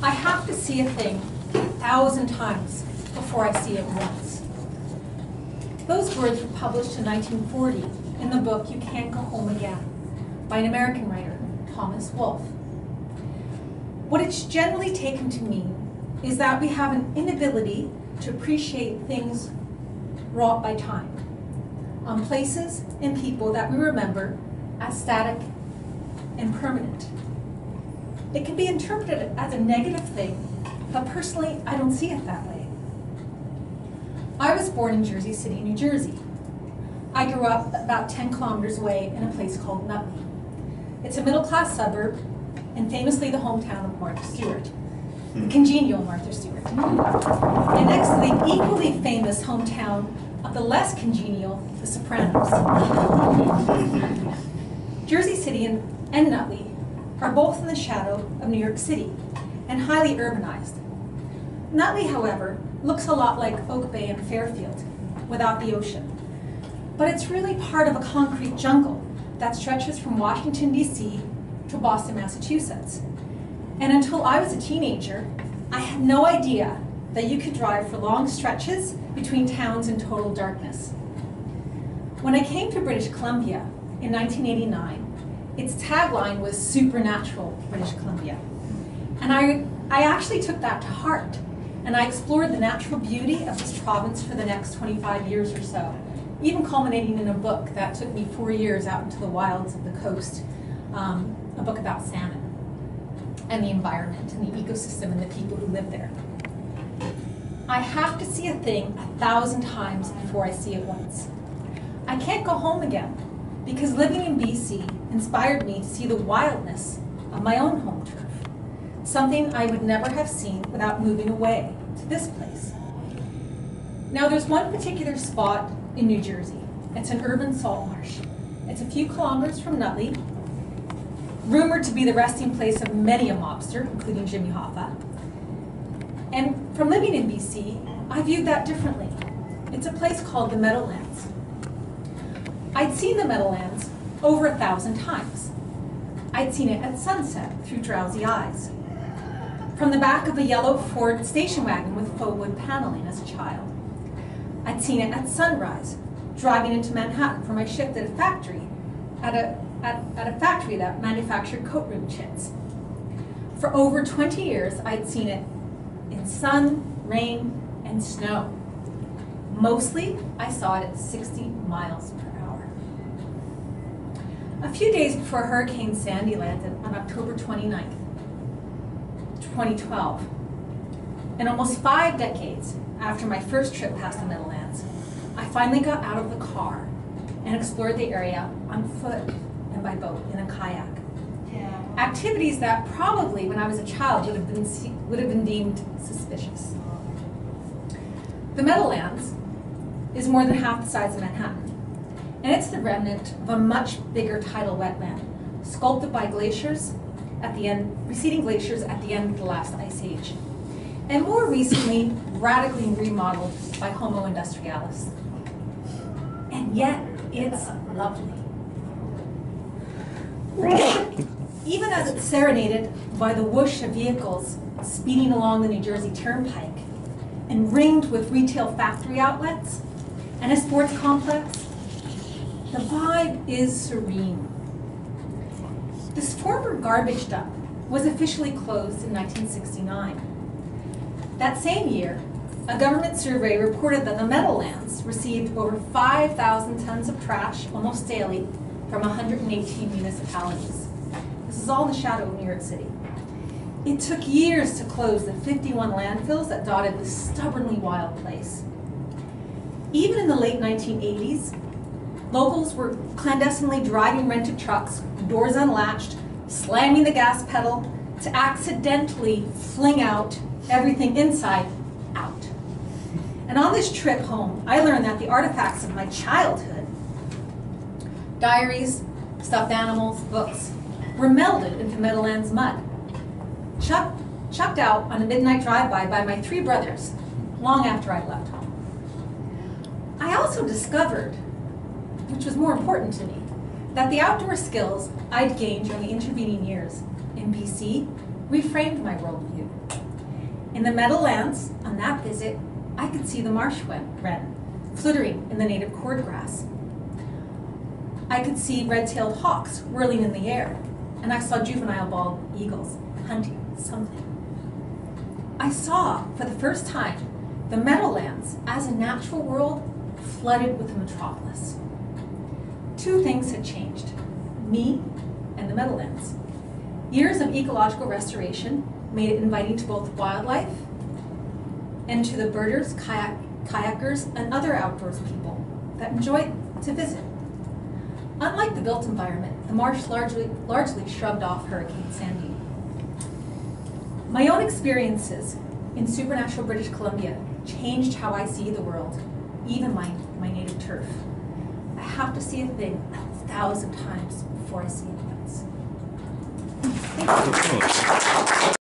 I have to see a thing 1,000 times before I see it once. Those words were published in 1940 in the book You Can't Go Home Again by an American writer, Thomas Wolfe. What it's generally taken to mean is that we have an inability to appreciate things wrought by time on places and people that we remember as static and permanent. It can be interpreted as a negative thing, but personally, I don't see it that way. I was born in Jersey City, New Jersey. I grew up about 10 kilometers away in a place called Nutley. It's a middle-class suburb and famously the hometown of Martha Stewart, the congenial Martha Stewart. And next to the equally famous hometown of the less congenial, the Sopranos. Jersey City and Nutley are both in the shadow of New York City and highly urbanized. Nutley, however, looks a lot like Oak Bay and Fairfield without the ocean. But it's really part of a concrete jungle that stretches from Washington, D.C. to Boston, Massachusetts. And until I was a teenager, I had no idea that you could drive for long stretches between towns in total darkness. When I came to British Columbia in 1989, its tagline was Supernatural British Columbia. And I actually took that to heart, and I explored the natural beauty of this province for the next 25 years or so, even culminating in a book that took me 4 years out into the wilds of the coast, a book about salmon and the environment and the ecosystem and the people who live there. I have to see a thing 1,000 times before I see it once. I can't go home again because living in BC inspired me to see the wildness of my own home turf, something I would never have seen without moving away to this place. Now there's one particular spot in New Jersey. It's an urban salt marsh. It's a few kilometers from Nutley, rumored to be the resting place of many a mobster, including Jimmy Hoffa. And from living in BC, I viewed that differently. It's a place called the Meadowlands. I'd seen the Meadowlands over 1,000 times. I'd seen it at sunset through drowsy eyes, from the back of a yellow Ford station wagon with faux wood paneling as a child. I'd seen it at sunrise, driving into Manhattan for my shift at a factory, at a factory that manufactured coat room chintz. For over 20 years, I'd seen it in sun, rain, and snow. Mostly, I saw it at 60 miles per hour. A few days before Hurricane Sandy landed on October 29th, 2012, and almost 5 decades after my first trip past the Meadowlands, I finally got out of the car and explored the area on foot and by boat in a kayak. Activities that probably, when I was a child, would have been deemed suspicious. The Meadowlands is more than half the size of Manhattan, and it's the remnant of a much bigger tidal wetland, sculpted by glaciers at the end, receding glaciers at the end of the last ice age, and more recently, radically remodeled by Homo industrialis. And yet, it's lovely. Even as it's serenaded by the whoosh of vehicles speeding along the New Jersey Turnpike and ringed with retail factory outlets and a sports complex, the vibe is serene. This former garbage dump was officially closed in 1969. That same year, a government survey reported that the Meadowlands received over 5,000 tons of trash almost daily from 118 municipalities. This is all in the shadow of New York City. It took years to close the 51 landfills that dotted this stubbornly wild place. Even in the late 1980s, locals were clandestinely driving rented trucks, doors unlatched, slamming the gas pedal to accidentally fling out everything inside out. And on this trip home, I learned that the artifacts of my childhood, diaries, stuffed animals, books, were melded into Meadowlands mud, chucked out on a midnight drive-by by my 3 brothers, long after I left home. I also discovered, which was more important to me, that the outdoor skills I'd gained during the intervening years in BC reframed my worldview. In the Meadowlands, on that visit, I could see the marsh wren flittering in the native cordgrass. I could see red-tailed hawks whirling in the air, and I saw juvenile bald eagles hunting something. I saw, for the first time, the Meadowlands as a natural world flooded with a metropolis. Two things had changed, me and the Meadowlands. Years of ecological restoration made it inviting to both wildlife and to the birders, kayakers, and other outdoors people that enjoyed to visit. Unlike the built environment, the marsh largely shrugged off Hurricane Sandy. My own experiences in supernatural British Columbia changed how I see the world, even my native turf. I have to see a thing 1,000 times before I see it once. Thank you.